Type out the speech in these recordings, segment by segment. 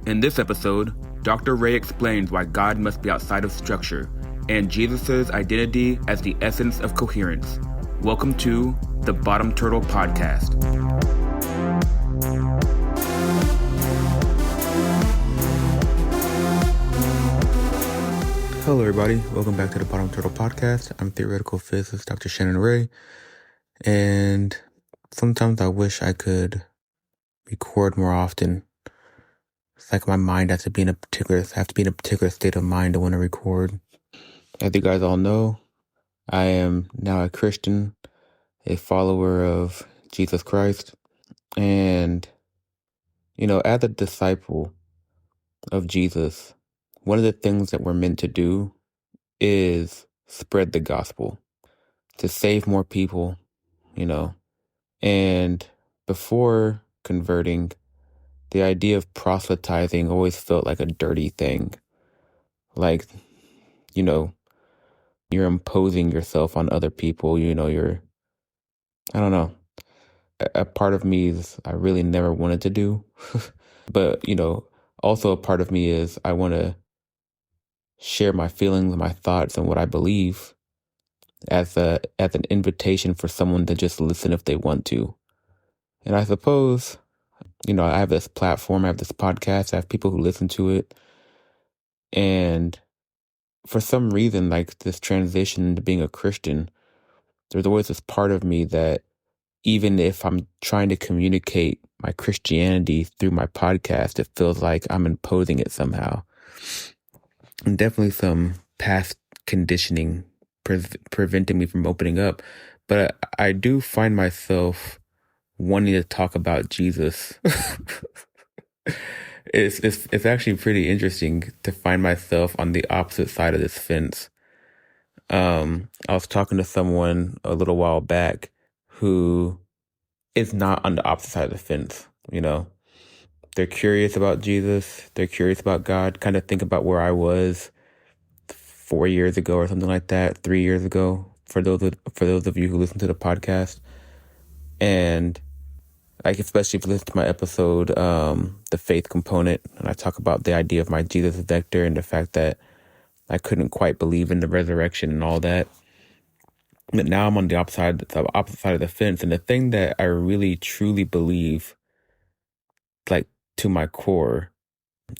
In this episode, Dr. Ray explains why God must be outside of structure and Jesus' identity as the essence of coherence. Welcome to the Bottom Turtle Podcast. Hello, everybody. Welcome back to the Bottom Turtle Podcast. I'm theoretical physicist Dr. Shannon Ray, and sometimes I wish I could record more often. It's like my mind has to be in a particular state of mind to want to record. As you guys all know, I am now a Christian, a follower of Jesus Christ, and as a disciple of Jesus, one of the things that we're meant to do is spread the gospel, to save more people, And before converting, the idea of proselytizing always felt like a dirty thing. Like, you're imposing yourself on other people, I don't know. A part of me is I really never wanted to do. But, also a part of me is I want to share my feelings, my thoughts, and what I believe as an invitation for someone to just listen if they want to. And I suppose, I have this platform, I have this podcast, I have people who listen to it. And for some reason, like this transition to being a Christian, there's always this part of me that even if I'm trying to communicate my Christianity through my podcast, it feels like I'm imposing it somehow. And definitely some past conditioning preventing me from opening up. But I do find myself wanting to talk about Jesus. It's actually pretty interesting to find myself on the opposite side of this fence. I was talking to someone a little while back who is not on the opposite side of the fence. They're curious about Jesus. They're curious about God. Kind of think about where I was 4 years ago or something like that, 3 years ago, for those of you who listen to the podcast. And like, especially if you listen to my episode, the faith component, and I talk about the idea of my Jesus vector and the fact that I couldn't quite believe in the resurrection and all that. But now I'm on the opposite side of the fence. And the thing that I really, truly believe, like to my core,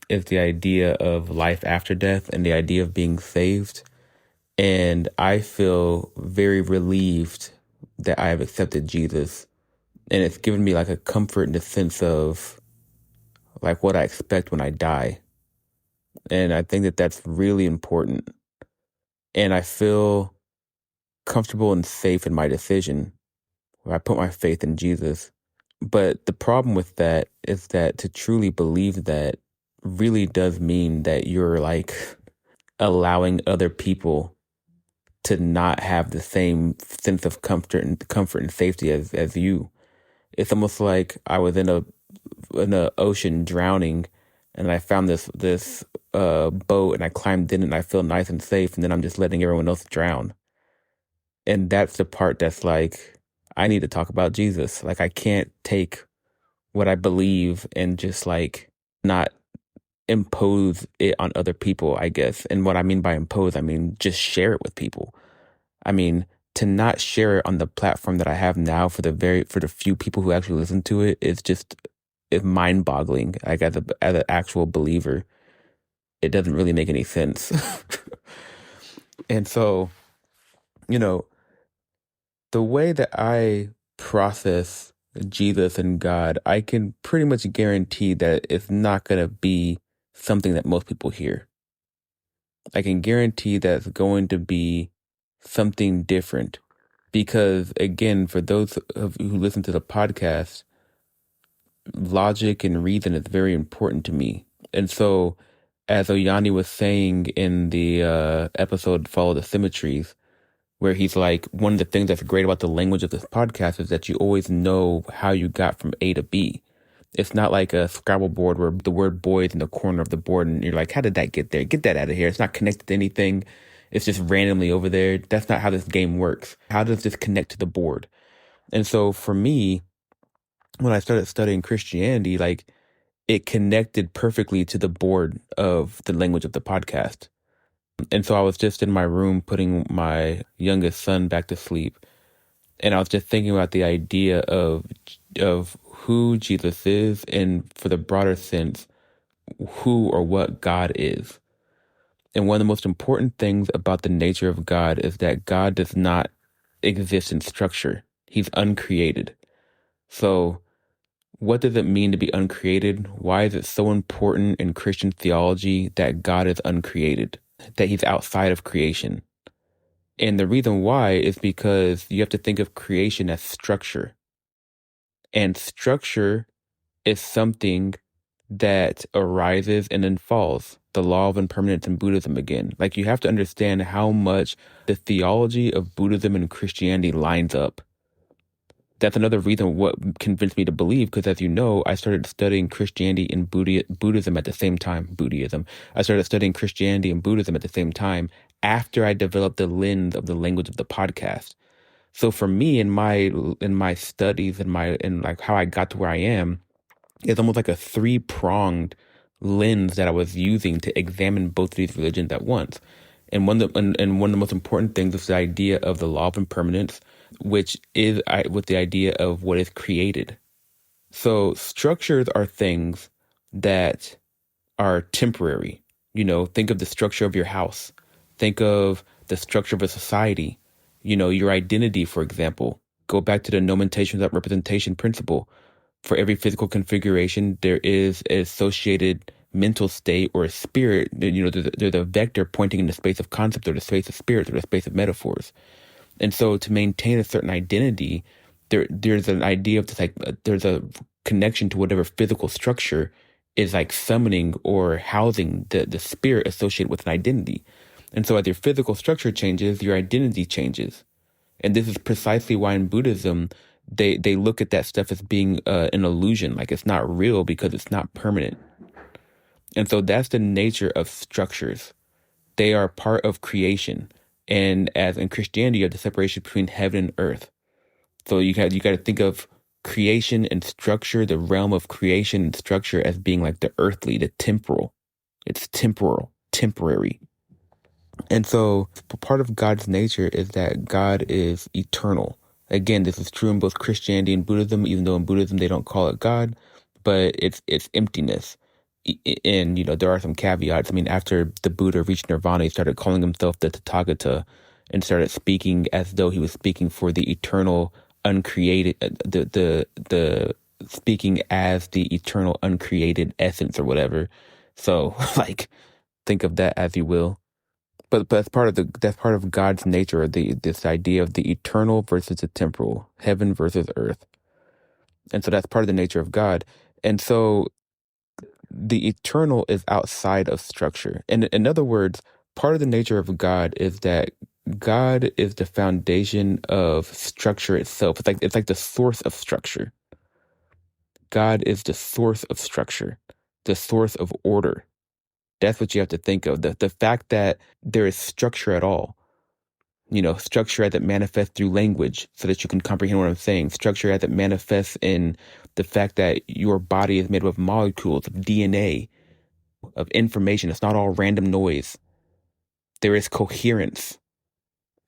is the idea of life after death and the idea of being saved. And I feel very relieved that I have accepted Jesus. And it's given me like a comfort in the sense of like what I expect when I die. And I think that that's really important. And I feel comfortable and safe in my decision where I put my faith in Jesus. But the problem with that is that to truly believe that really does mean that you're like allowing other people to not have the same sense of comfort and safety as you. It's almost like I was in a ocean drowning, and I found this boat, and I climbed in, and I feel nice and safe, and then I'm just letting everyone else drown. And that's the part that's like, I need to talk about Jesus. Like, I can't take what I believe and just like not impose it on other people, I guess. And what I mean by impose, I mean just share it with people. I mean, to not share it on the platform that I have now for the few people who actually listen to it is mind-boggling. Like, as an actual believer, it doesn't really make any sense. And so, the way that I process Jesus and God, I can pretty much guarantee that it's not going to be something that most people hear. I can guarantee that it's going to be something different. Because, again, for those of you who listen to the podcast, logic and reason is very important to me. And so, as Oyani was saying in the episode Follow the Symmetries, where he's like, one of the things that's great about the language of this podcast is that you always know how you got from A to B. It's not like a Scrabble board where the word boy is in the corner of the board and you're like, how did that get there? Get that out of here. It's not connected to anything. It's just randomly over there. That's not how this game works. How does this connect to the board? And so for me, when I started studying Christianity, like, it connected perfectly to the board of the language of the podcast. And so I was just in my room putting my youngest son back to sleep, and I was just thinking about the idea of who Jesus is, and for the broader sense, who or what God is. And one of the most important things about the nature of God is that God does not exist in structure. He's uncreated. So what does it mean to be uncreated? Why is it so important in Christian theology that God is uncreated, that he's outside of creation? And the reason why is because you have to think of creation as structure. And structure is something that arises and then falls. The law of impermanence in Buddhism again. Like, you have to understand how much the theology of Buddhism and Christianity lines up. That's another reason what convinced me to believe, because as you know, I started studying Christianity and Buddhism at the same time. Buddhism. I started studying Christianity and Buddhism at the same time after I developed the lens of the language of the podcast. So for me, in my studies and like how I got to where I am, it's almost like a three-pronged lens that I was using to examine both of these religions at once. And one of the most important things is the idea of the law of impermanence, which is with the idea of what is created. So structures are things that are temporary. Think of the structure of your house. Think of the structure of a society. Your identity, for example. Go back to the nomenclature that representation principle. For every physical configuration, there is an associated mental state or a spirit. There's a vector pointing in the space of concept or the space of spirits or the space of metaphors. And so to maintain a certain identity, there's an idea of this, like, there's a connection to whatever physical structure is like summoning or housing the spirit associated with an identity. And so as your physical structure changes, your identity changes. And this is precisely why in Buddhism, they look at that stuff as being an illusion, like it's not real because it's not permanent. And so that's the nature of structures. They are part of creation. And as in Christianity, you have the separation between heaven and earth. So you got to think of creation and structure, the realm of creation and structure, as being like the earthly, the temporal. It's temporal, temporary. And so part of God's nature is that God is eternal. Again, this is true in both Christianity and Buddhism, even though in Buddhism they don't call it God, but it's emptiness. And, there are some caveats. I mean, after the Buddha reached nirvana, he started calling himself the Tathagata and started speaking as though he was speaking for the eternal, uncreated, the speaking as the eternal, uncreated essence or whatever. So, like, think of that as you will. But that's part of God's nature, this idea of the eternal versus the temporal, heaven versus earth. And so that's part of the nature of God. And so the eternal is outside of structure. And in other words, part of the nature of God is that God is the foundation of structure itself. It's like the source of structure. God is the source of structure, the source of order. That's what you have to think of. The fact that there is structure at all. Structure as it manifests through language so that you can comprehend what I'm saying. Structure as it manifests in the fact that your body is made up of molecules, of DNA, of information. It's not all random noise. There is coherence.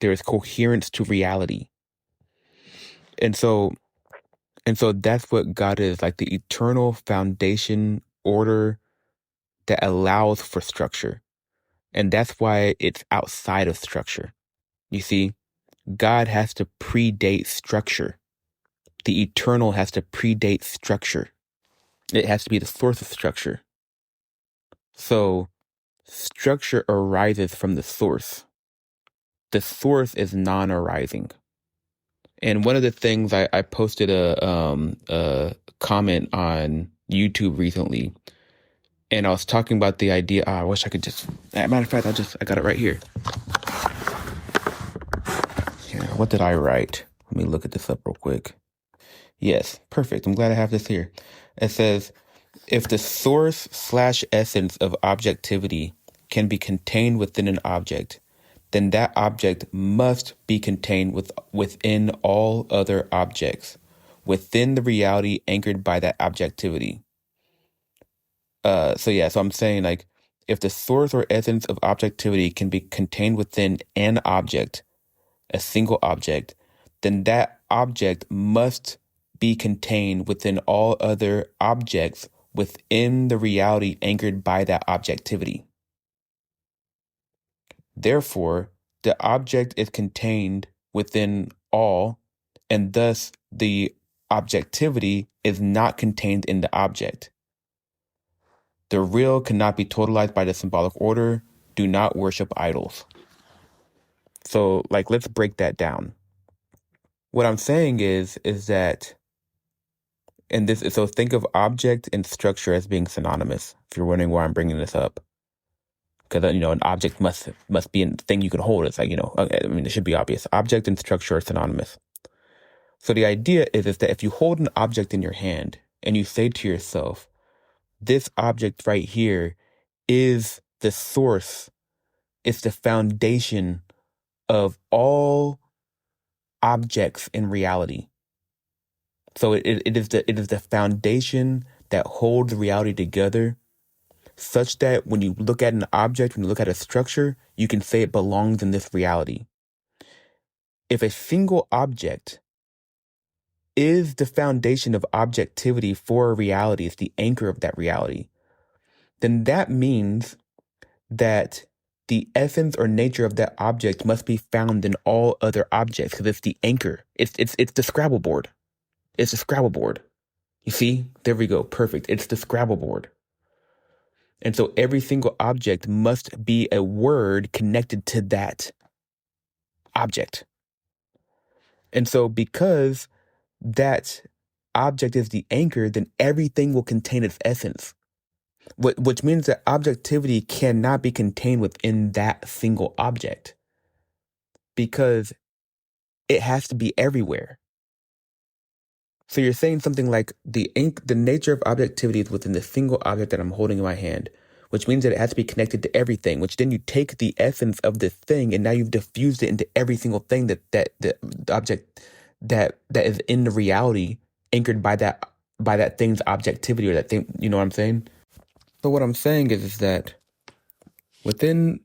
There is coherence to reality. And so that's what God is, like the eternal foundation order that allows for structure. And that's why it's outside of structure. You see, God has to predate structure. The eternal has to predate structure. It has to be the source of structure. So structure arises from the source. The source is non-arising. And one of the things I posted a comment on YouTube recently, and I was talking about the idea. I wish I could just. Matter of fact, I got it right here. Here, what did I write? Let me look at this up real quick. Yes, perfect. I'm glad I have this here. It says, if the source/essence of objectivity can be contained within an object, then that object must be contained within all other objects, within the reality anchored by that objectivity. So I'm saying like if the source or essence of objectivity can be contained within an object, a single object, then that object must be contained within all other objects within the reality anchored by that objectivity. Therefore, the object is contained within all, and thus the objectivity is not contained in the object. The real cannot be totalized by the symbolic order. Do not worship idols. So, like, let's break that down. What I'm saying is that, so think of object and structure as being synonymous. If you're wondering why I'm bringing this up, because an object must be a thing you can hold. It's like I mean, it should be obvious. Object and structure are synonymous. So the idea is that if you hold an object in your hand and you say to yourself, this object right here is the source, it's the foundation of all objects in reality. So it is the foundation that holds reality together, such that when you look at an object, when you look at a structure, you can say it belongs in this reality. If a single object is the foundation of objectivity for a reality, it's the anchor of that reality, then that means that the essence or nature of that object must be found in all other objects, because it's the anchor. It's the Scrabble board. It's the Scrabble board. You see? There we go. Perfect. It's the Scrabble board. And so every single object must be a word connected to that object. And so because that object is the anchor, then everything will contain its essence. Which means that objectivity cannot be contained within that single object, because it has to be everywhere. So you're saying something like the nature of objectivity is within the single object that I'm holding in my hand, which means that it has to be connected to everything, which then you take the essence of this thing and now you've diffused it into every single thing that the object that is in the reality anchored by that thing's objectivity, or that thing, you know what I'm saying? So what I'm saying is that within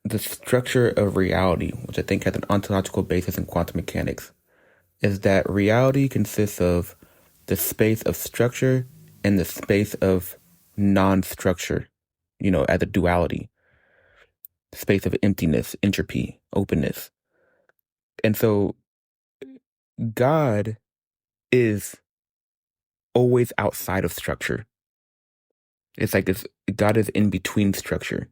the structure of reality, which I think has an ontological basis in quantum mechanics, is that reality consists of the space of structure and the space of non-structure, as a duality. Space of emptiness, entropy, openness. And so God is always outside of structure. It's like God is in between structure.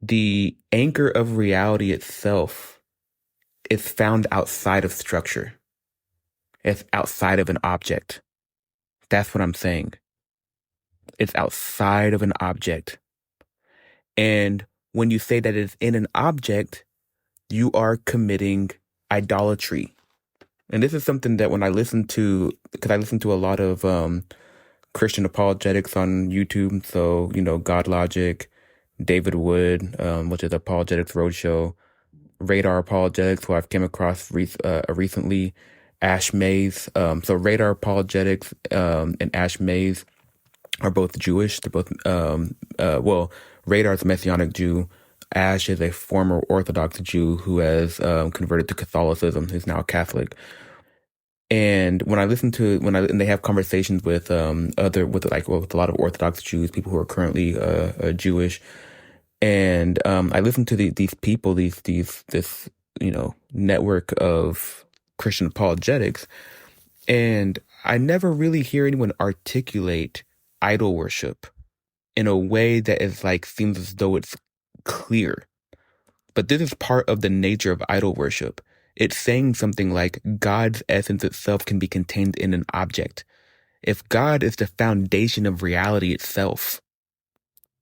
The anchor of reality itself is found outside of structure. It's outside of an object. That's what I'm saying. It's outside of an object. And when you say that it's in an object, you are committing idolatry. And this is something that when I listen to, because I listen to a lot of Christian apologetics on YouTube. So, God Logic, David Wood, which is Apologetics Roadshow, Radar Apologetics, who I've came across recently, Ash Mays. So Radar Apologetics and Ash Mays are both Jewish. They're both, Radar's a Messianic Jew. Ash is a former Orthodox Jew who has converted to Catholicism. He's now a Catholic. And when I listen to and they have conversations with with a lot of Orthodox Jews, people who are currently Jewish, and I listen to these people, this network of Christian apologetics, and I never really hear anyone articulate idol worship in a way that is seems as though it's clear. But this is part of the nature of idol worship. It's saying something like God's essence itself can be contained in an object. If God is the foundation of reality itself,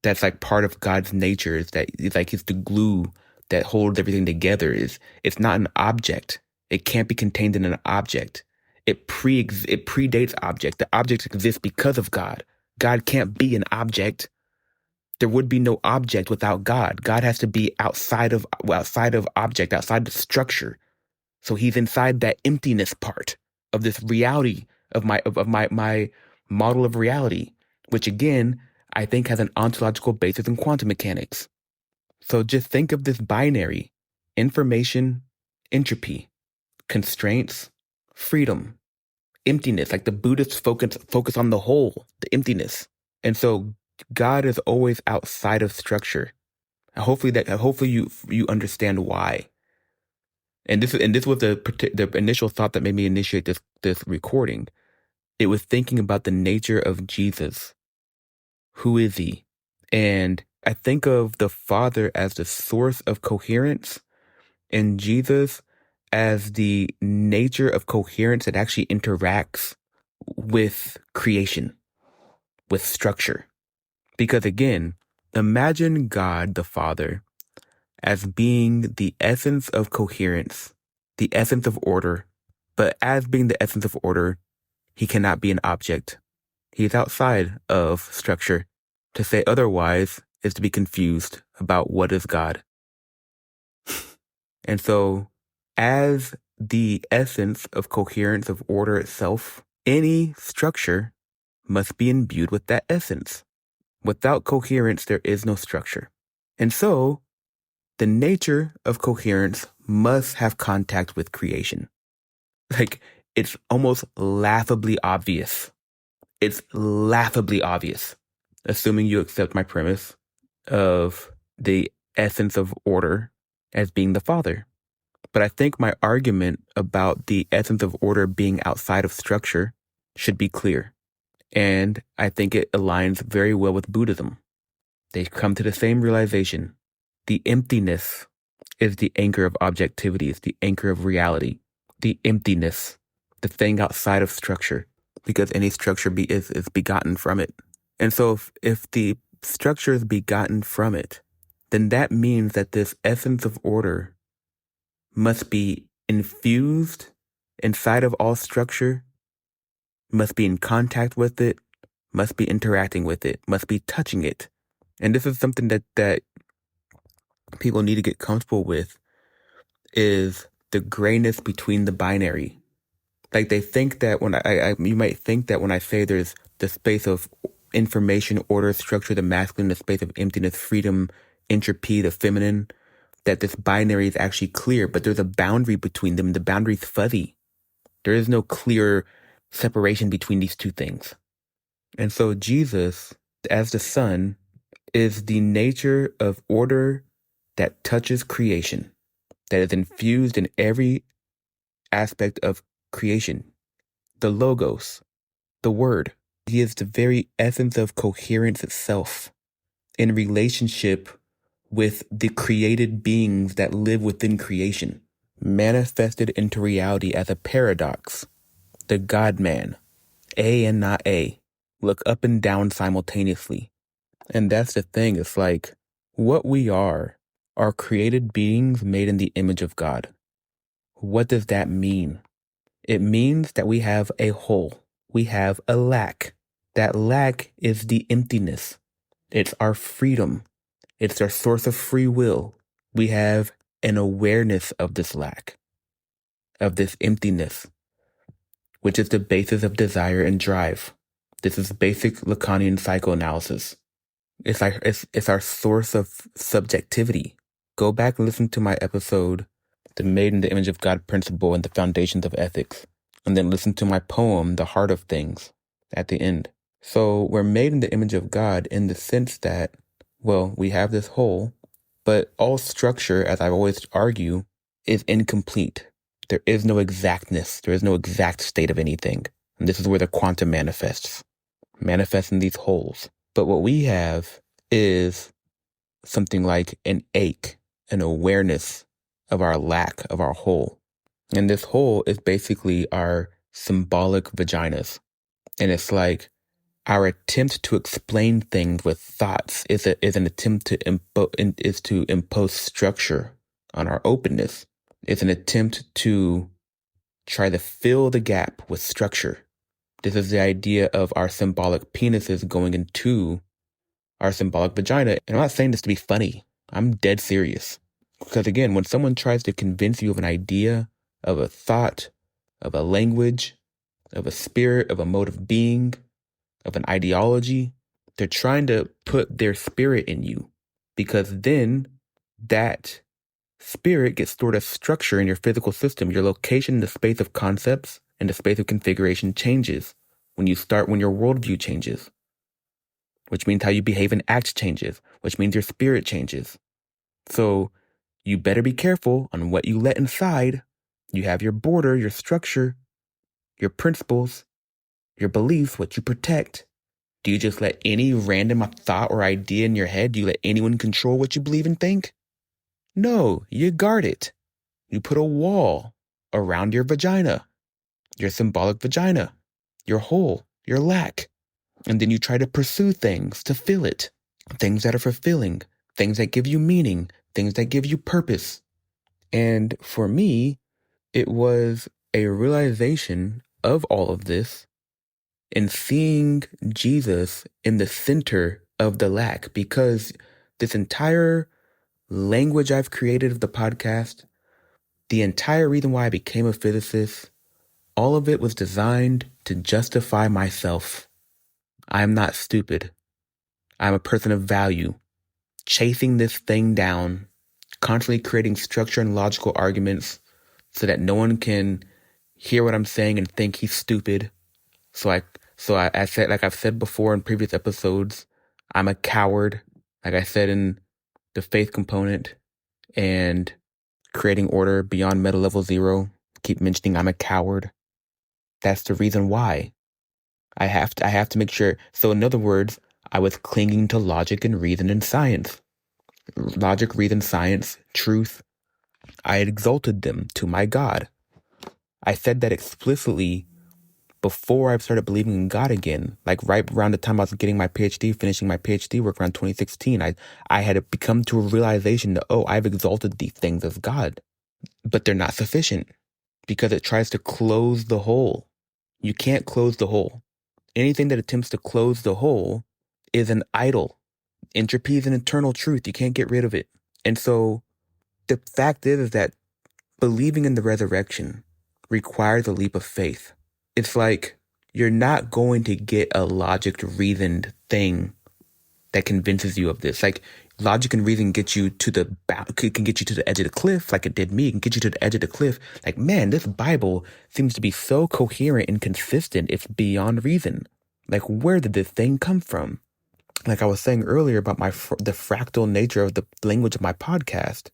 that's part of God's nature, is that he's the glue that holds everything together. It's not an object. It can't be contained in an object. It predates object. The object exists because of God. God can't be an object. There would be no object without God. God has to be outside of object, outside the structure. So he's inside that emptiness part of this reality of my model of reality, which again, I think has an ontological basis in quantum mechanics. So just think of this binary: information, entropy, constraints, freedom, emptiness. Like the Buddhists focus on the whole, the emptiness. And so God is always outside of structure. And hopefully you understand why. And this was the initial thought that made me initiate this recording. It was thinking about the nature of Jesus. Who is he? And I think of the Father as the source of coherence and Jesus as the nature of coherence that actually interacts with creation, with structure. Because again, imagine God the Father as being the essence of coherence, the essence of order, but as being the essence of order, he cannot be an object. He is outside of structure. To say otherwise is to be confused about what is God. And so, as the essence of coherence of order itself, any structure must be imbued with that essence. Without coherence, there is no structure. And so, the nature of coherence must have contact with creation. Like, it's almost laughably obvious. It's laughably obvious, assuming you accept my premise of the essence of order as being the Father. But I think my argument about the essence of order being outside of structure should be clear. And I think it aligns very well with Buddhism. They come to the same realization. The emptiness is the anchor of objectivity, is the anchor of reality. The emptiness, the thing outside of structure, because any structure is begotten from it. And so if the structure is begotten from it, then that means that this essence of order must be infused inside of all structure, must be in contact with it, must be interacting with it, must be touching it. And this is something that people need to get comfortable with, is the grayness between the binary. Like they think that you might think that when I say there's the space of information, order, structure, the masculine, the space of emptiness, freedom, entropy, the feminine, that this binary is actually clear, but there's a boundary between them. The boundary's fuzzy. There is no clear separation between these two things. And so Jesus, as the Son, is the nature of order that touches creation, that is infused in every aspect of creation. The Logos, the Word. He is the very essence of coherence itself in relationship with the created beings that live within creation, manifested into reality as a paradox. The God-man, A and not A, look up and down simultaneously. And that's the thing, it's like, what we are created beings made in the image of God. What does that mean? It means that we have a hole. We have a lack. That lack is the emptiness. It's our freedom. It's our source of free will. We have an awareness of this lack, of this emptiness, which is the basis of desire and drive. This is basic Lacanian psychoanalysis. It's our source of subjectivity. Go back and listen to my episode, The Made in the Image of God Principle and the Foundations of Ethics, and then listen to my poem, The Heart of Things, at the end. So we're made in the image of God in the sense that, well, we have this whole, but all structure, as I always argue, is incomplete. There is no exactness. There is no exact state of anything. And this is where the quantum manifests in these wholes. But what we have is something like an ache, an awareness of our lack, of our hole. And this hole is basically our symbolic vaginas. And it's like our attempt to explain things with thoughts is an attempt to impose structure on our openness. It's an attempt to try to fill the gap with structure. This is the idea of our symbolic penises going into our symbolic vagina. And I'm not saying this to be funny. I'm dead serious. Because again, when someone tries to convince you of an idea, of a thought, of a language, of a spirit, of a mode of being, of an ideology, They're trying to put their spirit in you, because then that spirit gets stored as structure in your physical system. Your location in the space of concepts and the space of configuration changes when your worldview changes, which means how you behave and act changes, which means your spirit changes. So you better be careful on what you let inside. You have your border, your structure, your principles, your beliefs, what you protect. Do you just let any random thought or idea in your head, do you let anyone control what you believe and think? No, you guard it. You put a wall around your vagina, your symbolic vagina, your hole, your lack. And then you try to pursue things to fill it. Things that are fulfilling, things that give you meaning, things that give you purpose. And for me, it was a realization of all of this and seeing Jesus in the center of the lack, because this entire language I've created of the podcast, the entire reason why I became a physicist, all of it was designed to justify myself. I'm not stupid. I'm a person of value. Chasing this thing down, constantly creating structure and logical arguments so that no one can hear what I'm saying and think he's stupid. I said, like I've said before in previous episodes, I'm a coward. Like I said in the faith component and creating order beyond meta level 0, keep mentioning I'm a coward. That's the reason why. I have to make sure. So in other words, I was clinging to logic and reason and science. Logic, reason, science, truth. I had exalted them to my God. I said that explicitly before I started believing in God again. Like right around the time I was getting my PhD, finishing my PhD work around 2016, I had become to a realization that, I've exalted these things as God. But they're not sufficient because it tries to close the hole. You can't close the hole. Anything that attempts to close the hole is an idol. Entropy is an eternal truth. You can't get rid of it. And so the fact is that believing in the resurrection requires a leap of faith. It's like you're not going to get a logic reasoned thing that convinces you of this. Like logic and reason get you to can get you to the edge of the cliff, like it did me. It can get you to the edge of the cliff. Like, man, this Bible seems to be so coherent and consistent. It's beyond reason. Like, where did this thing come from? Like I was saying earlier about the fractal nature of the language of my podcast.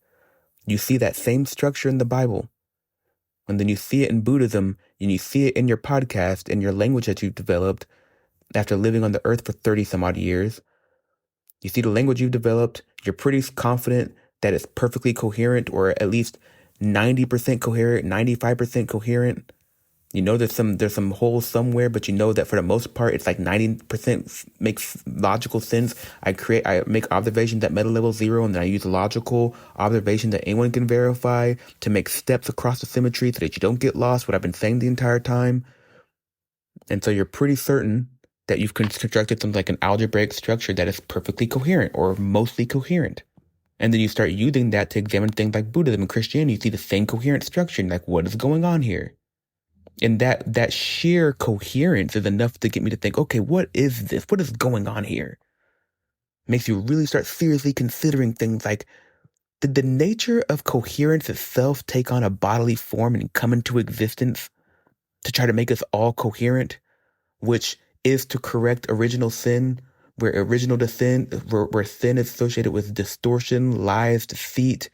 You see that same structure in the Bible. And then you see it in Buddhism, and you see it in your podcast and your language that you've developed after living on the earth for 30 some odd years. You see the language you've developed, you're pretty confident that it's perfectly coherent, or at least 90% coherent, 95% coherent. You know there's some holes somewhere, but you know that for the most part it's like 90% makes logical sense. I make observations at meta level 0, and then I use logical observation that anyone can verify to make steps across the symmetry so that you don't get lost, what I've been saying the entire time. And so you're pretty certain that you've constructed something like an algebraic structure that is perfectly coherent or mostly coherent. And then you start using that to examine things like Buddhism and Christianity. You see the same coherent structure, and like, what is going on here? And that sheer coherence is enough to get me to think, okay, what is this? What is going on here? Makes you really start seriously considering things like, did the nature of coherence itself take on a bodily form and come into existence to try to make us all coherent, which is to correct original sin, where sin is associated with distortion, lies, deceit,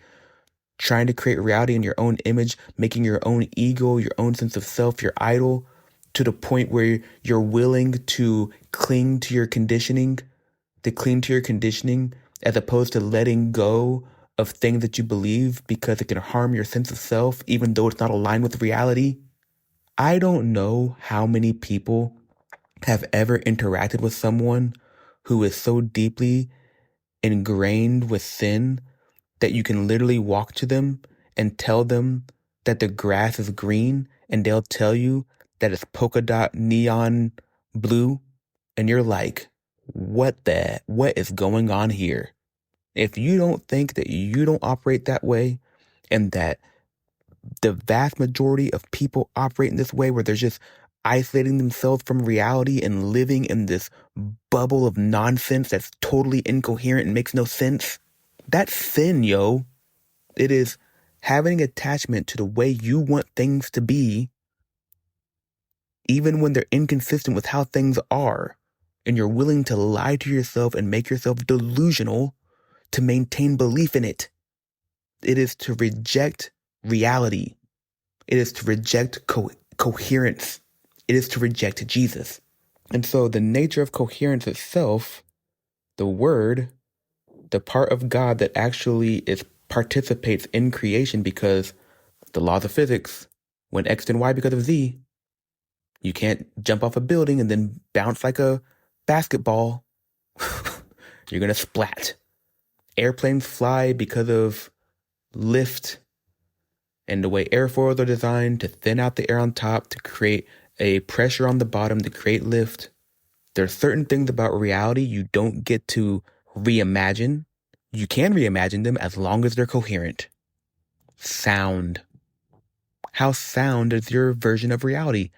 trying to create reality in your own image, making your own ego, your own sense of self, your idol, to the point where you're willing to cling to your conditioning, as opposed to letting go of things that you believe because it can harm your sense of self, even though it's not aligned with reality. I don't know how many people have ever interacted with someone who is so deeply ingrained with sin that you can literally walk to them and tell them that the grass is green, and they'll tell you that it's polka dot neon blue, and you're like, what is going on here? If you don't think that you don't operate that way, and that the vast majority of people operate in this way, where there's just isolating themselves from reality and living in this bubble of nonsense that's totally incoherent and makes no sense. That's sin, yo. It is having attachment to the way you want things to be, even when they're inconsistent with how things are, and you're willing to lie to yourself and make yourself delusional to maintain belief in it. It is to reject reality. It is to reject coherence. It is to reject Jesus. And so the nature of coherence itself, the word, the part of God that actually participates in creation, because the laws of physics, when X and Y because of Z, you can't jump off a building and then bounce like a basketball. You're going to splat. Airplanes fly because of lift and the way airfoils are designed to thin out the air on top to create a pressure on the bottom to create lift. There are certain things about reality you don't get to reimagine. You can reimagine them as long as they're coherent. Sound. How sound is your version of reality?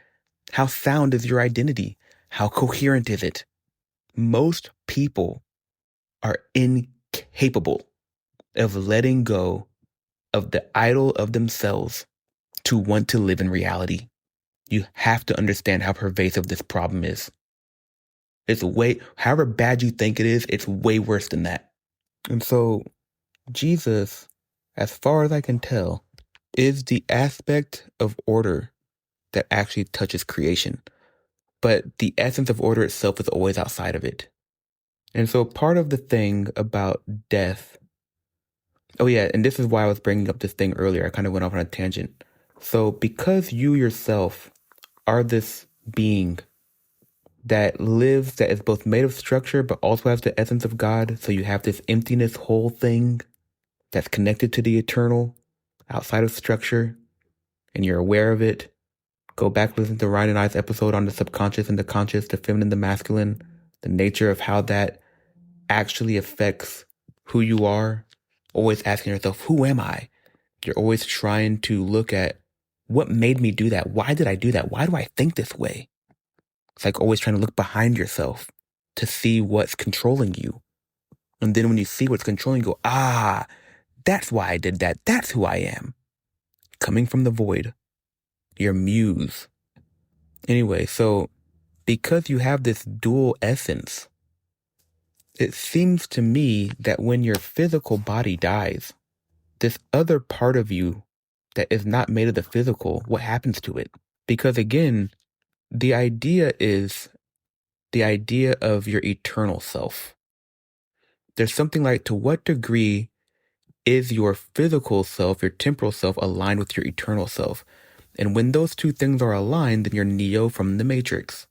How sound is your identity? How coherent is it? Most people are incapable of letting go of the idol of themselves to want to live in reality. You have to understand how pervasive this problem is. It's however bad you think it is, it's way worse than that. And so Jesus, as far as I can tell, is the aspect of order that actually touches creation. But the essence of order itself is always outside of it. And so part of the thing about death, oh yeah, and this is why I was bringing up this thing earlier. I kind of went off on a tangent. So because you yourself are this being that lives, that is both made of structure, but also has the essence of God. So you have this emptiness whole thing that's connected to the eternal outside of structure, and you're aware of it. Go back, listen to Ryan and I's episode on the subconscious and the conscious, the feminine, the masculine, the nature of how that actually affects who you are. Always asking yourself, who am I? You're always trying to look at what made me do that? Why did I do that? Why do I think this way? It's like always trying to look behind yourself to see what's controlling you. And then when you see what's controlling you, go, that's why I did that. That's who I am. Coming from the void. Your muse. Anyway, so because you have this dual essence, it seems to me that when your physical body dies, this other part of you that is not made of the physical, what happens to it? Because again, the idea is the idea of your eternal self. There's something like, to what degree is your physical self, your temporal self, aligned with your eternal self? And when those two things are aligned, then you're Neo from the Matrix,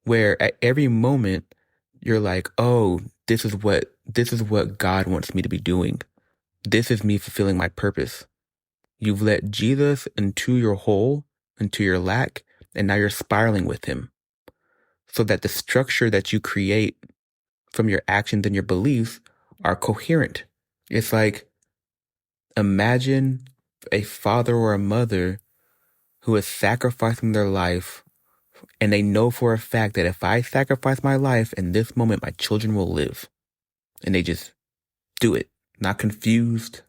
where at every moment you're like, oh, this is what God wants me to be doing. This is me fulfilling my purpose. You've let Jesus into your hole, into your lack, and now you're spiraling with him. So that the structure that you create from your actions and your beliefs are coherent. It's like, imagine a father or a mother who is sacrificing their life, and they know for a fact that if I sacrifice my life in this moment, my children will live. And they just do it. Not confused,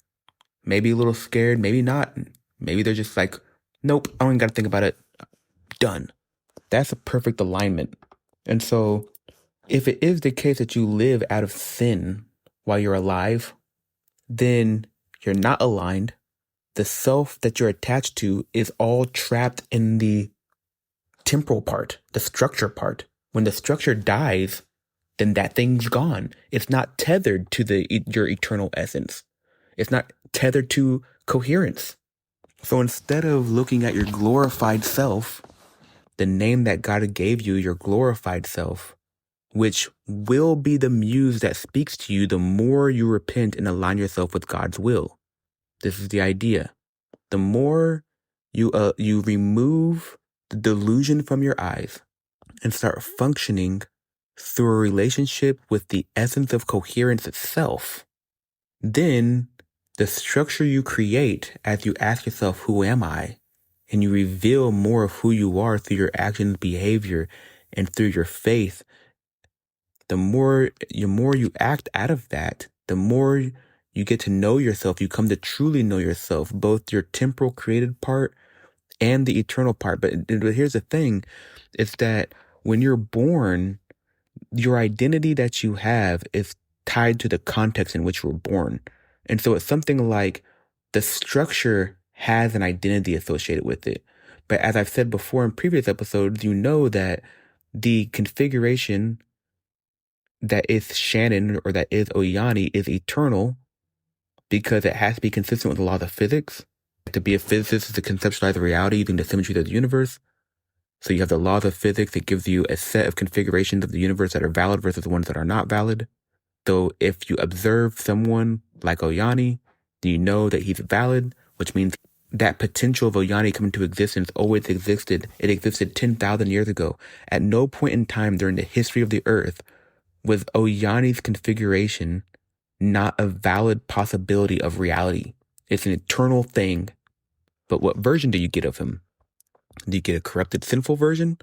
maybe a little scared, maybe not. Maybe they're just like, nope, I don't even got to think about it. Done. That's a perfect alignment. And so if it is the case that you live out of sin while you're alive, then you're not aligned. The self that you're attached to is all trapped in the temporal part, the structure part. When the structure dies, then that thing's gone. It's not tethered to your eternal essence. It's not tethered to coherence. So instead of looking at your glorified self, the name that God gave you, your glorified self, which will be the muse that speaks to you the more you repent and align yourself with God's will. This is the idea. The more you remove the delusion from your eyes and start functioning through a relationship with the essence of coherence itself, then the structure you create as you ask yourself, who am I? and you reveal more of who you are through your actions, behavior, and through your faith, the more you act out of that, the more you get to know yourself. You come to truly know yourself, both your temporal created part and the eternal part. But here's the thing, is that when you're born, your identity that you have is tied to the context in which you were born. And so it's something like the structure has an identity associated with it. But as I've said before in previous episodes, you know that the configuration that is Shannon or that is Oyani is eternal because it has to be consistent with the laws of physics. To be a physicist is to conceptualize reality using the symmetry of the universe. So you have the laws of physics that gives you a set of configurations of the universe that are valid versus the ones that are not valid. So if you observe someone like Oyani, then you know that he's valid, which means that potential of Oyani coming to existence always existed. It existed 10,000 years ago. At no point in time during the history of the Earth was Oyani's configuration not a valid possibility of reality. It's an eternal thing. But what version do you get of him? Do you get a corrupted, sinful version?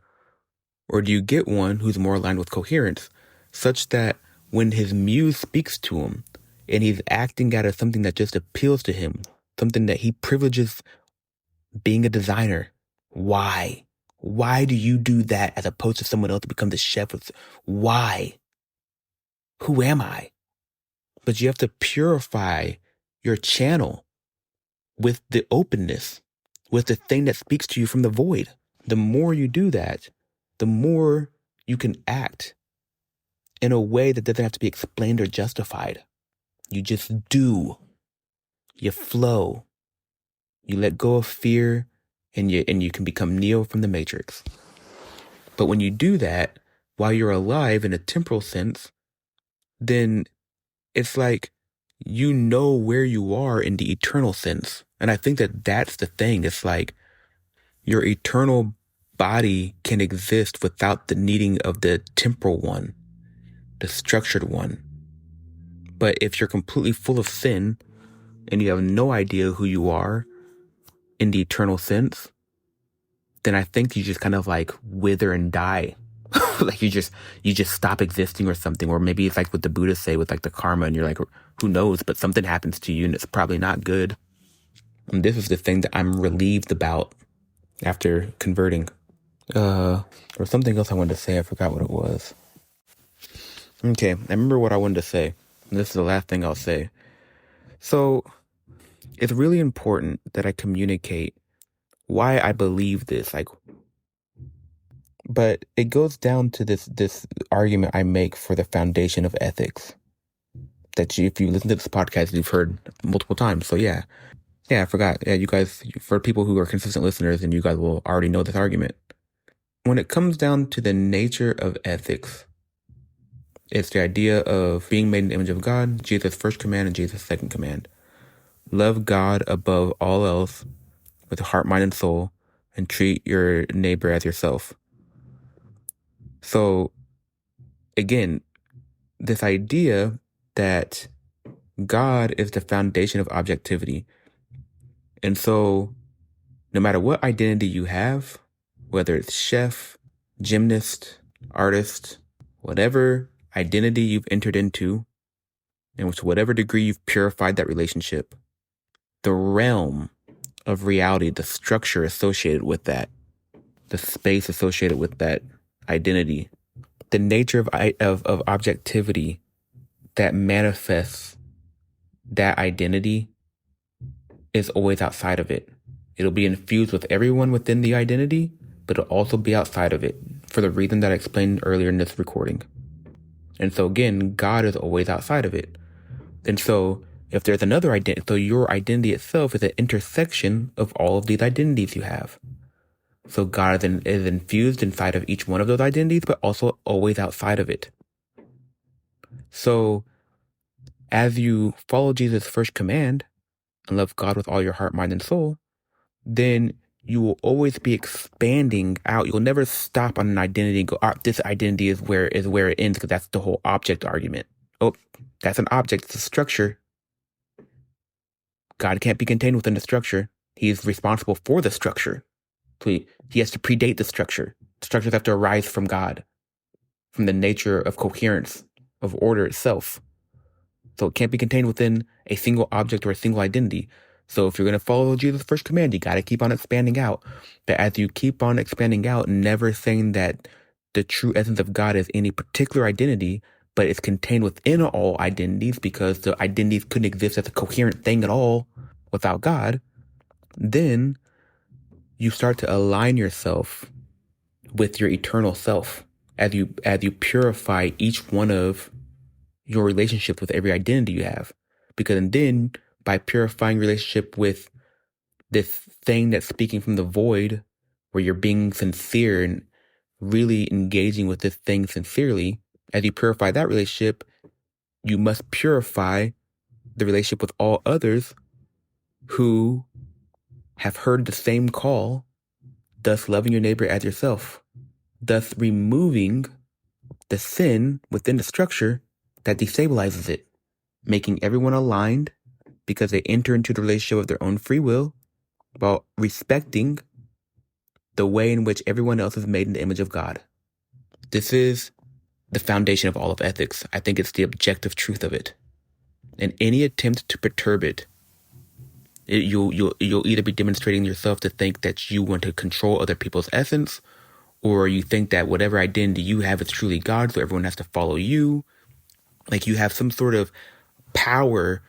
Or do you get one who's more aligned with coherence, such that when his muse speaks to him and he's acting out of something that just appeals to him, something that he privileges being a designer? Why? Why do you do that as opposed to someone else to become the chef? Why? Who am I? But you have to purify your channel with the openness, with the thing that speaks to you from the void. The more you do that, the more you can act in a way that doesn't have to be explained or justified. You just do. You flow. You let go of fear, and you can become Neo from the Matrix. But when you do that, while you're alive in a temporal sense, then it's like you know where you are in the eternal sense. And I think that that's the thing. It's like your eternal body can exist without the needing of the temporal one, the structured one. But if you're completely full of sin and you have no idea who you are in the eternal sense, then I think you just kind of like wither and die. Like you just stop existing or something. Or maybe it's like what the Buddhists say with like the karma, and you're like, who knows, but something happens to you and it's probably not good. And this is the thing that I'm relieved about after converting. Or something else I wanted to say, I forgot what it was. Okay, I remember what I wanted to say. And this is the last thing I'll say. So it's really important that I communicate why I believe this. But it goes down to this argument I make for the foundation of ethics. That if you listen to this podcast, you've heard multiple times. So yeah, I forgot. Yeah, you guys, for people who are consistent listeners, and you guys will already know this argument. When it comes down to the nature of ethics, it's the idea of being made in the image of God, Jesus' first command and Jesus' second command. Love God above all else with heart, mind, and soul, and treat your neighbor as yourself. So, again, this idea that God is the foundation of objectivity. And so, no matter what identity you have, whether it's chef, gymnast, artist, whatever identity you've entered into, and to whatever degree you've purified that relationship, the realm of reality, the structure associated with that, the space associated with that identity, the nature of objectivity that manifests that identity is always outside of it. It'll be infused with everyone within the identity, but it'll also be outside of it for the reason that I explained earlier in this recording. And so again, God is always outside of it. And so if there's another identity, so your identity itself is an intersection of all of these identities you have. So God is infused inside of each one of those identities, but also always outside of it. So as you follow Jesus' first command and love God with all your heart, mind, and soul, then you will always be expanding out. You'll never stop on an identity and go, this identity is where it ends, because that's the whole object argument. Oh, that's an object. It's a structure. God can't be contained within the structure. He's responsible for the structure. So he has to predate the structure. Structures have to arise from God, from the nature of coherence, of order itself. So it can't be contained within a single object or a single identity. So if you're going to follow Jesus' first command, you got to keep on expanding out. But as you keep on expanding out, never saying that the true essence of God is any particular identity, but it's contained within all identities, because the identities couldn't exist as a coherent thing at all without God, then you start to align yourself with your eternal self as you purify each one of your relationship with every identity you have. Because then by purifying relationship with this thing that's speaking from the void, where you're being sincere and really engaging with this thing sincerely, as you purify that relationship, you must purify the relationship with all others who have heard the same call, thus loving your neighbor as yourself, thus removing the sin within the structure that destabilizes it, making everyone aligned because they enter into the relationship of their own free will while respecting the way in which everyone else is made in the image of God. This is the foundation of all of ethics. I think it's the objective truth of it. And any attempt to perturb it, you'll either be demonstrating yourself to think that you want to control other people's essence, or you think that whatever identity you have is truly God, so everyone has to follow you. Like you have some sort of power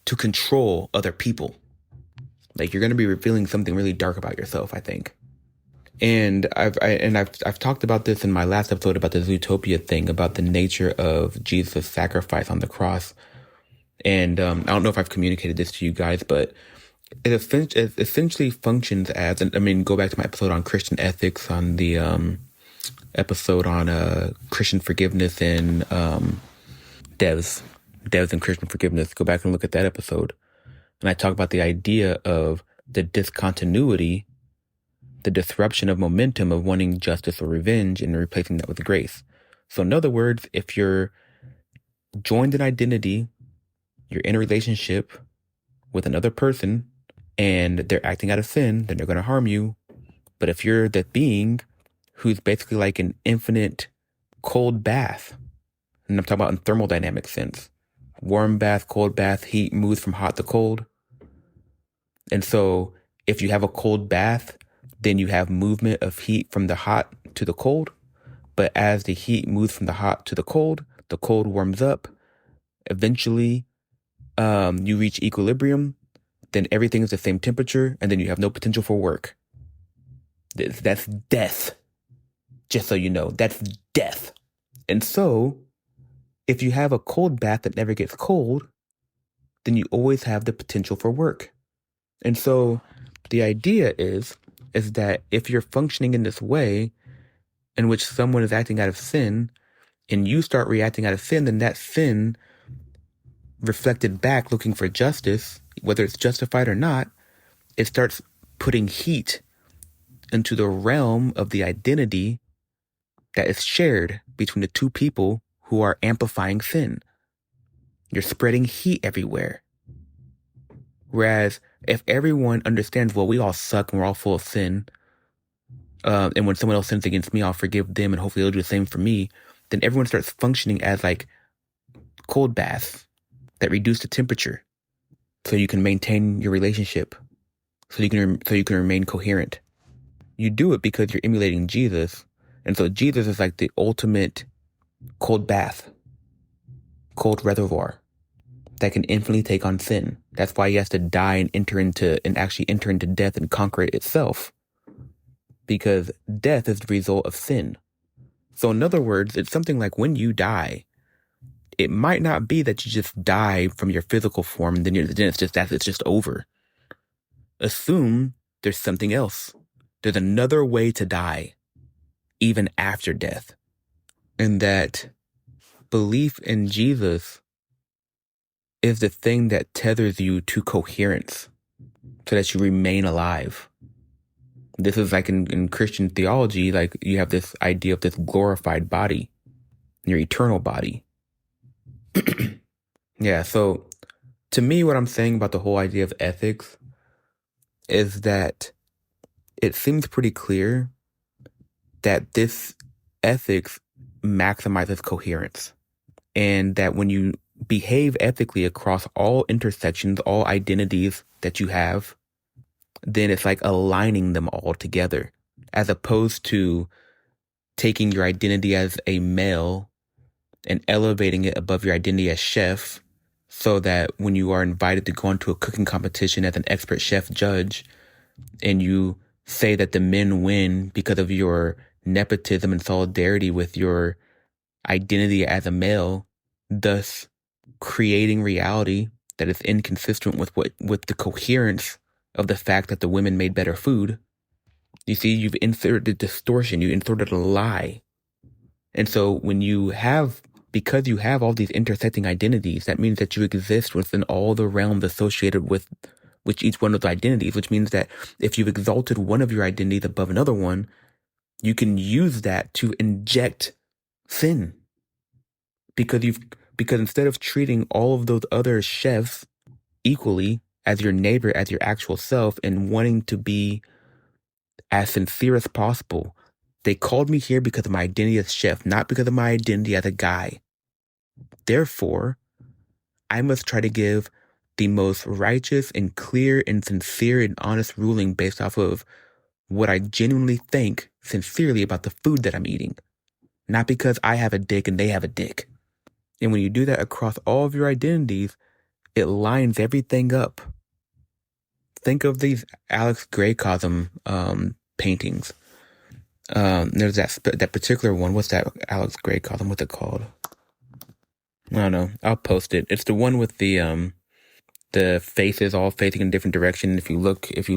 to control other people. Like you're going to be revealing something really dark about yourself, I think. And I've talked about this in my last episode about the Zootopia thing, about the nature of Jesus' sacrifice on the cross. And I don't know if I've communicated this to you guys, but it essentially functions as, and I mean, go back to my episode on Christian ethics, on the episode on Christian forgiveness and devs and Christian forgiveness. Go back and look at that episode. And I talk about the idea of the discontinuity, the disruption of momentum of wanting justice or revenge and replacing that with grace. So in other words, if you're joined in identity, you're in a relationship with another person and they're acting out of sin, then they're going to harm you. But if you're the being who's basically like an infinite cold bath, and I'm talking about in thermodynamic sense, warm bath, cold bath, heat moves from hot to cold. And so if you have a cold bath, then you have movement of heat from the hot to the cold. But as the heat moves from the hot to the cold warms up. Eventually, you reach equilibrium. Then everything is the same temperature, and then you have no potential for work. That's death. Just so you know, that's death. And so, if you have a cold bath that never gets cold, then you always have the potential for work. And so, the idea is that if you're functioning in this way, in which someone is acting out of sin, and you start reacting out of sin, then that sin reflected back looking for justice, whether it's justified or not, it starts putting heat into the realm of the identity that is shared between the two people who are amplifying sin. You're spreading heat everywhere. Whereas if everyone understands, well, we all suck and we're all full of sin, and when someone else sins against me, I'll forgive them and hopefully they'll do the same for me, then everyone starts functioning as like cold baths that reduce the temperature so you can maintain your relationship, so you can remain coherent. You do it because you're emulating Jesus. And so Jesus is like the ultimate cold bath, cold reservoir that can infinitely take on sin. That's why he has to die and actually enter into death and conquer it itself. Because death is the result of sin. So in other words, it's something like when you die, it might not be that you just die from your physical form and then it's just over. Assume there's something else. There's another way to die, even after death. And that belief in Jesus is the thing that tethers you to coherence so that you remain alive. This is like in Christian theology, like you have this idea of this glorified body, your eternal body. Yeah, so to me, what I'm saying about the whole idea of ethics is that it seems pretty clear that this ethics maximizes coherence, and that when you behave ethically across all intersections, all identities that you have, then it's like aligning them all together, as opposed to taking your identity as a male and elevating it above your identity as chef, so that when you are invited to go into a cooking competition as an expert chef judge, and you say that the men win because of your nepotism and solidarity with your identity as a male, thus creating reality that is inconsistent with the coherence of the fact that the women made better food. You see, you've inserted distortion, you inserted a lie. And so because you have all these intersecting identities, that means that you exist within all the realms associated with each one of the identities, which means that if you've exalted one of your identities above another one, you can use that to inject sin. Because instead of treating all of those other chefs equally as your neighbor, as your actual self, and wanting to be as sincere as possible, they called me here because of my identity as chef, not because of my identity as a guy. Therefore, I must try to give the most righteous and clear and sincere and honest ruling based off of what I genuinely think sincerely about the food that I'm eating, not because I have a dick and they have a dick. And when you do that across all of your identities, it lines everything up. Think of these Alex Graycosm paintings. There's that particular one. What's that Alex Graycosm? What's it called? I don't know. I'll post it. It's the one with the faces all facing in different directions. If you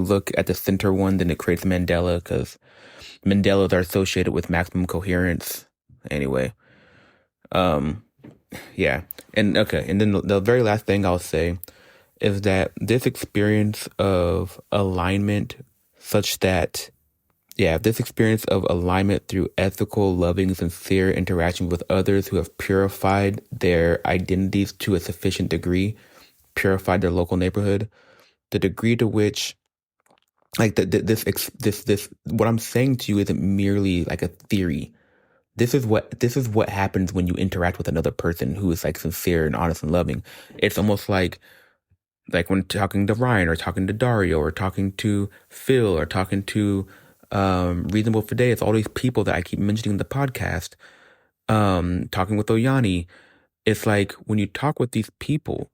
look at the center one, then it creates Mandela, because Mandelas are associated with maximum coherence. Anyway, yeah, and okay, and then the very last thing I'll say is that this experience of alignment, this experience of alignment through ethical, loving, sincere interaction with others who have purified their identities to a sufficient degree, purified their local neighborhood, the degree to which, like, this what I'm saying to you isn't merely like a theory. This is what happens when you interact with another person who is like sincere and honest and loving. It's almost like when talking to Ryan, or talking to Dario, or talking to Phil, or talking to Reasonable Fidelis, all these people that I keep mentioning in the podcast, talking with Oyani. It's like when you talk with these people,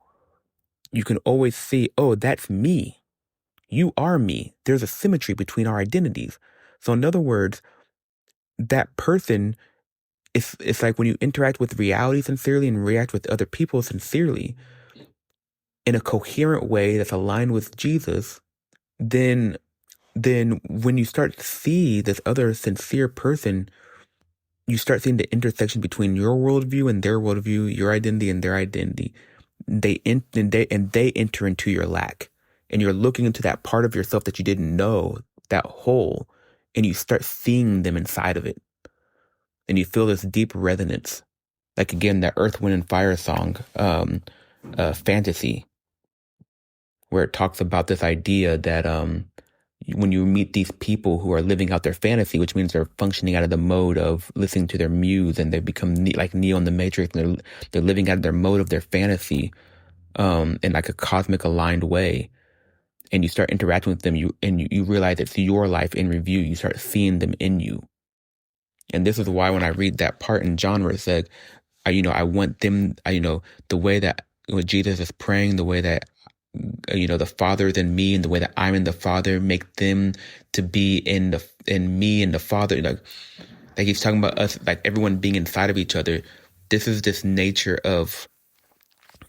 you can always see, oh, that's me. You are me. There's a symmetry between our identities. So in other words, that person, it's like when you interact with reality sincerely and react with other people sincerely in a coherent way that's aligned with Jesus, then when you start to see this other sincere person, you start seeing the intersection between your worldview and their worldview, your identity and their identity. They enter into your lack, and you're looking into that part of yourself that you didn't know, that hole, and you start seeing them inside of it, and you feel this deep resonance, like again that Earth, Wind, and Fire song, Fantasy, where it talks about this idea that when you meet these people who are living out their fantasy, which means they're functioning out of the mode of listening to their muse, and they become like Neo in the Matrix, and they're living out of their mode of their fantasy, in like a cosmic aligned way, and you start interacting with them, you realize it's your life in review. You start seeing them in you, and this is why when I read that part in John where it said, I want them, the way that when Jesus is praying, the way that the Father is in me, and the way that I'm in the Father, make them to be in me and the Father. Like he's talking about us, like everyone being inside of each other. This is this nature of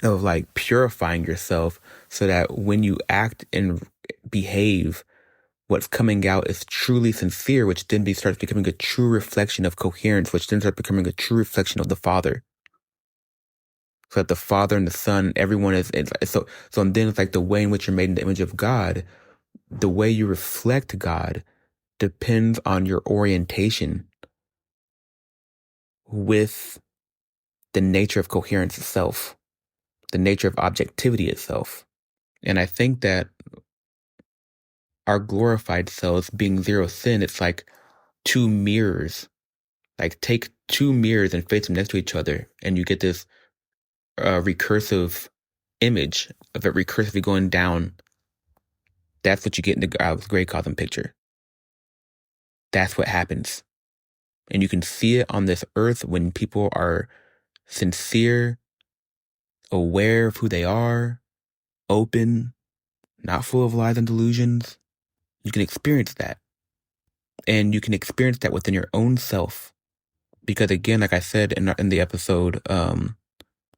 like purifying yourself, so that when you act and behave, what's coming out is truly sincere, which then starts becoming a true reflection of coherence, which then starts becoming a true reflection of the Father. So that the Father and the Son, everyone is so. And then it's like the way in which you're made in the image of God, the way you reflect God depends on your orientation with the nature of coherence itself, the nature of objectivity itself. And I think that our glorified selves being zero sin, it's like two mirrors. Like take two mirrors and face them next to each other, and you get this recursive image of it recursively going down. That's what you get in the Gray Cosm picture. That's what happens. And you can see it on this earth when people are sincere, aware of who they are, open, not full of lies and delusions. You can experience that. And you can experience that within your own self. Because again, like I said in the episode,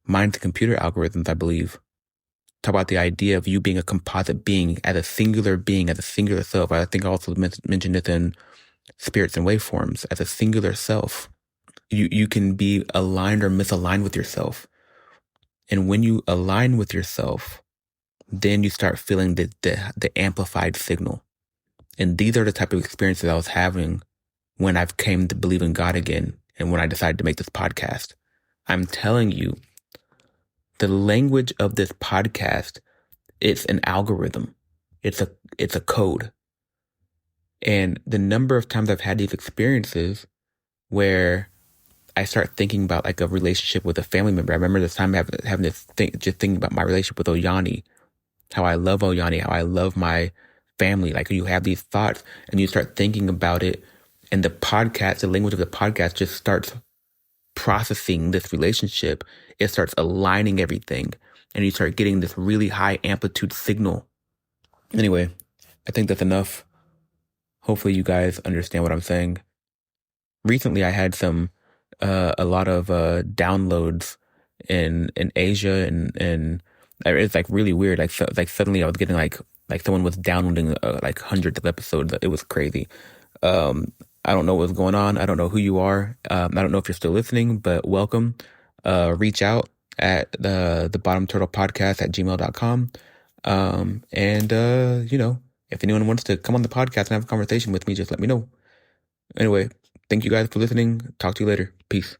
Mind to Computer Algorithms, I believe, talk about the idea of you being a composite being, as a singular self. I think I also mentioned it in Spirits and Waveforms, as a singular self. You can be aligned or misaligned with yourself. And when you align with yourself, then you start feeling the amplified signal. And these are the type of experiences I was having when I've came to believe in God again and when I decided to make this podcast. I'm telling you, the language of this podcast, it's an algorithm. It's a code. And the number of times I've had these experiences where I start thinking about like a relationship with a family member. I remember this time having this thing, just thinking about my relationship with Oyani, how I love Oyani, how I love my family. Like you have these thoughts and you start thinking about it, and the language of the podcast just starts processing this relationship. It starts aligning everything, and you start getting this really high amplitude signal. Anyway, I think that's enough. Hopefully you guys understand what I'm saying. Recently I had a lot of downloads in Asia, and it's like really weird. Like suddenly I was getting like someone was downloading like hundreds of episodes. It was crazy. I don't know what's going on. I don't know who you are. I don't know if you're still listening, but welcome. Reach out at the Bottom Turtle Podcast at gmail.com. If anyone wants to come on the podcast and have a conversation with me, just let me know. Anyway, thank you guys for listening. Talk to you later. Peace.